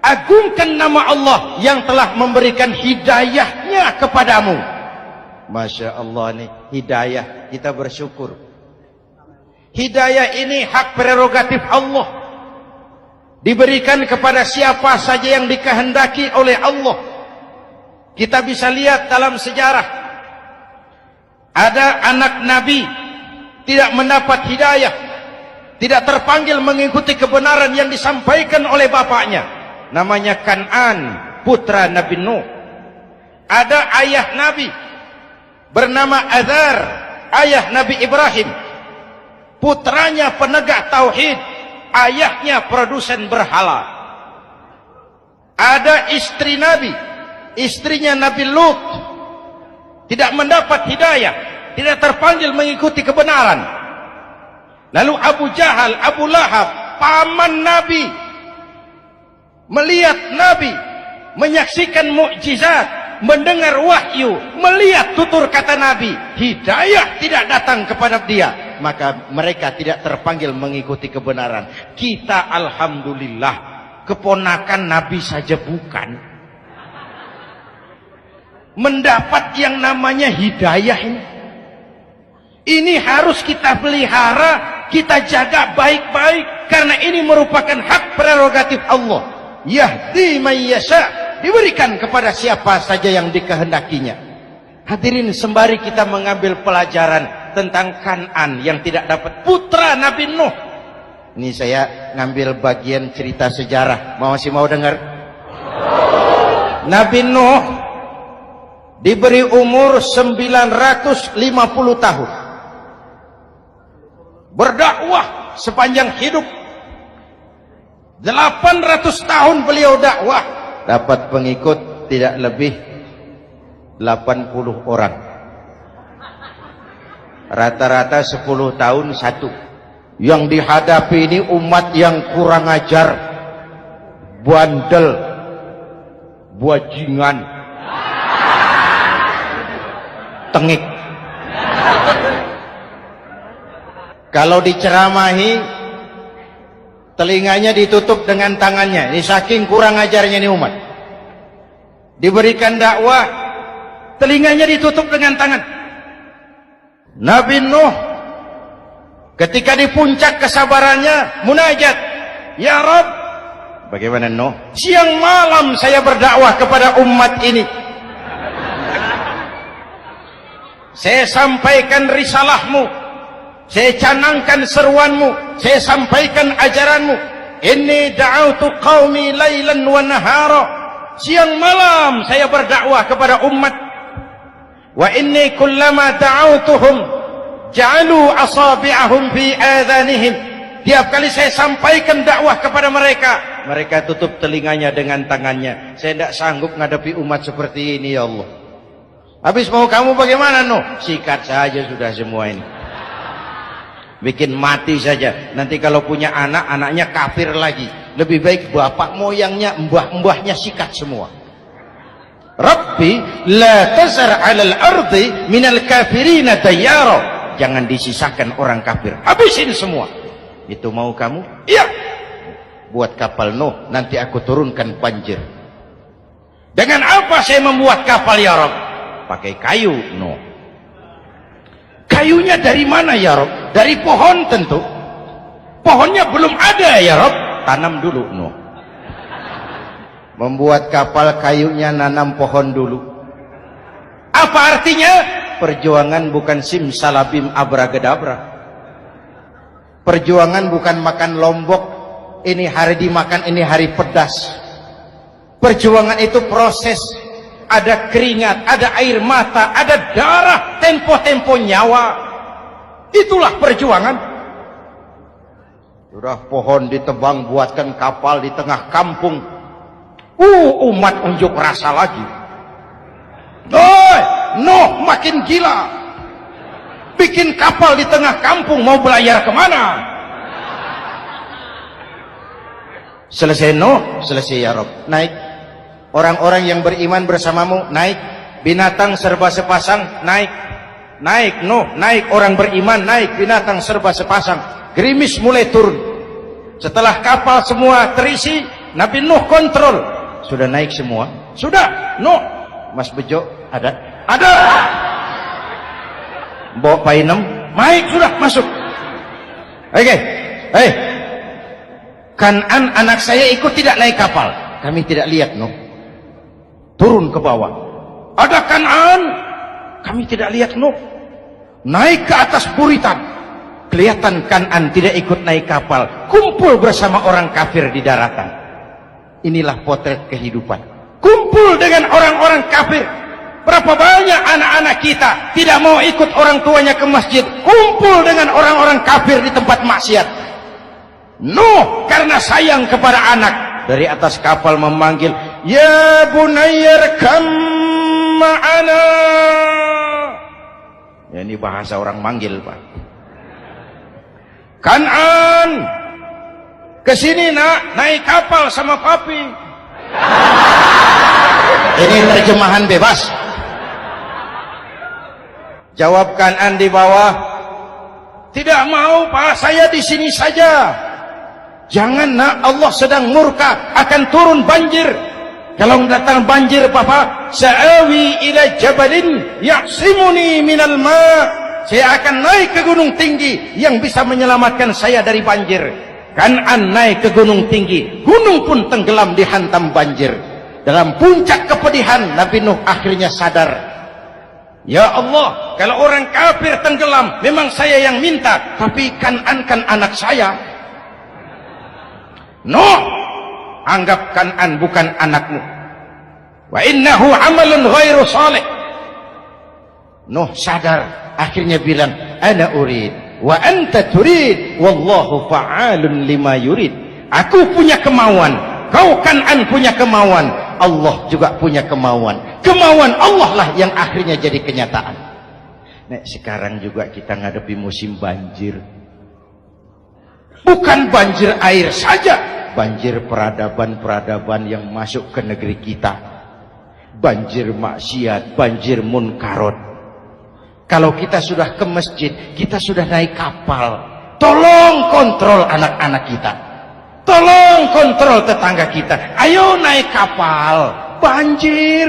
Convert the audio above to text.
agungkan nama Allah yang telah memberikan hidayahnya kepadamu. Masya Allah nih, hidayah, kita bersyukur. Hidayah ini hak prerogatif Allah, diberikan kepada siapa saja yang dikehendaki oleh Allah. Kita bisa lihat dalam sejarah, ada anak Nabi tidak mendapat hidayah, tidak terpanggil mengikuti kebenaran yang disampaikan oleh bapaknya. Namanya Kan'an, putra Nabi Nuh. Ada ayah Nabi bernama Azar, ayah Nabi Ibrahim. Putranya penegak tauhid, ayahnya produsen berhala. Ada istri Nabi, istrinya Nabi Lut, tidak mendapat hidayah, tidak terpanggil mengikuti kebenaran. Lalu Abu Jahal, Abu Lahab, paman Nabi, melihat Nabi, menyaksikan mukjizat, mendengar wahyu, melihat tutur kata Nabi, hidayah tidak datang kepada dia, maka mereka tidak terpanggil mengikuti kebenaran. Kita alhamdulillah keponakan Nabi saja bukan, mendapat yang namanya hidayah ini. Ini harus kita pelihara, kita jaga baik-baik, karena ini merupakan hak prerogatif Allah. Yahdi man yasha', diberikan kepada siapa saja yang dikehendakinya. Hadirin, sembari kita mengambil pelajaran tentang Kan'an yang tidak dapat, putra Nabi Nuh. Ini saya ngambil bagian cerita sejarah. Masih mau dengar? Nabi Nuh diberi umur 950 tahun. Berdakwah sepanjang hidup. 800 tahun beliau dakwah, dapat pengikut tidak lebih 80 orang. Rata-rata 10 tahun satu. Yang dihadapi ini umat yang kurang ajar, bandel, bajingan, tengik. Kalau diceramahi, telinganya ditutup dengan tangannya. Ini saking kurang ajarnya ini umat. Diberikan dakwah, telinganya ditutup dengan tangan. Nabi Nuh ketika di puncak kesabarannya munajat, ya Rabb, bagaimana Nuh? Siang malam saya berdakwah kepada umat ini. Saya sampaikan risalahmu, saya canangkan seruanmu, saya sampaikan ajaranmu. Inni da'autu qaumi lailan wa nahara. Siang malam saya berdakwah kepada umat. Wa inni kullama da'autuhum ja'alu asabi'ahum fi adhanihim. Tiap kali saya sampaikan dakwah kepada mereka, mereka tutup telinganya dengan tangannya. Saya tidak sanggup menghadapi umat seperti ini, ya Allah. Habis mau kamu bagaimana, Nuh? Sikat saja sudah semua ini. Bikin mati saja. Nanti kalau punya anak, anaknya kafir lagi. Lebih baik bapak moyangnya, mbah-mbahnya sikat semua. Rabbi la tazar 'alal ardi minal kafirina dayyara. Jangan disisakan orang kafir, habisin semua. Itu mau kamu? Iya. Buat kapal Nuh, nanti aku turunkan banjir. Dengan apa saya membuat kapal, ya Rabb? Pakai kayu, Nuh. Kayunya dari mana, ya Rabb? Dari pohon tentu. Pohonnya belum ada, ya Rabb. Tanam dulu, Nuh. Membuat kapal, kayunya nanam pohon dulu. Apa artinya? Perjuangan bukan simsalabim abragedabra. Perjuangan bukan makan lombok, ini hari dimakan, ini hari pedas. Perjuangan itu proses. Ada keringat, ada air mata, ada darah, tempo-tempo nyawa. Itulah perjuangan. Sudah pohon ditebang, buatkan kapal di tengah kampung. Umat unjuk rasa lagi. Nuh makin gila. Bikin kapal di tengah kampung, mau belayar kemana? Selesai Nuh, selesai ya Rabb. Naik. Orang-orang yang beriman bersamamu, naik. Binatang serba sepasang, naik. Naik Nuh, naik. Orang beriman, naik. Binatang serba sepasang. Gerimis mulai turun. Setelah kapal semua terisi, Nabi Nuh kontrol. Sudah naik semua? Sudah. Nuh, Mas Bejo ada? Ada. Bawa painem, naik sudah masuk. Oke. Kan'an anak saya ikut tidak naik kapal. Kami tidak lihat, Nuh. Turun ke bawah. Ada Kan'an. Kami tidak lihat, Nuh. Naik ke atas buritan. Kelihatan Kan'an tidak ikut naik kapal, kumpul bersama orang kafir di daratan. Inilah potret kehidupan. Kumpul dengan orang-orang kafir. Berapa banyak anak-anak kita tidak mau ikut orang tuanya ke masjid, kumpul dengan orang-orang kafir di tempat maksiat. Nuh karena sayang kepada anak, dari atas kapal memanggil, "Ya bunayya irkam ma'ana." Ya, ini bahasa orang manggil, Pak. Kan'an, kesini nak, naik kapal sama papi. Ini terjemahan bebas. Jawab Kan'an di bawah, tidak mau Pak, saya di sini saja. Jangan nak, Allah sedang murka, akan turun banjir. Kalau datang banjir Papa, sa'awi ila jabalin ya'simuni minal ma'. Saya akan naik ke gunung tinggi yang bisa menyelamatkan saya dari banjir. Kan'an naik ke gunung tinggi, gunung pun tenggelam dihantam banjir. Dalam puncak kepedihan, Nabi Nuh akhirnya sadar, ya Allah, kalau orang kafir tenggelam, memang saya yang minta, tapi Kan'an kan anak saya. Nuh, anggap Kan'an bukan anakmu. Wa innahu amalun ghairu salih. Nuh sadar, akhirnya bilang, ana urid wa anta turid wallahu fa'alun lima yurid. Aku punya kemauan, kau Kan'an punya kemauan, Allah juga punya kemauan. Kemauan Allah lah yang akhirnya jadi kenyataan. Nek sekarang juga kita ngadepi musim banjir. Bukan banjir air saja, banjir peradaban-peradaban yang masuk ke negeri kita. Banjir maksiat, banjir munkarot. Kalau kita sudah ke masjid, kita sudah naik kapal. Tolong kontrol anak-anak kita. Tolong kontrol tetangga kita. Ayo naik kapal. Banjir.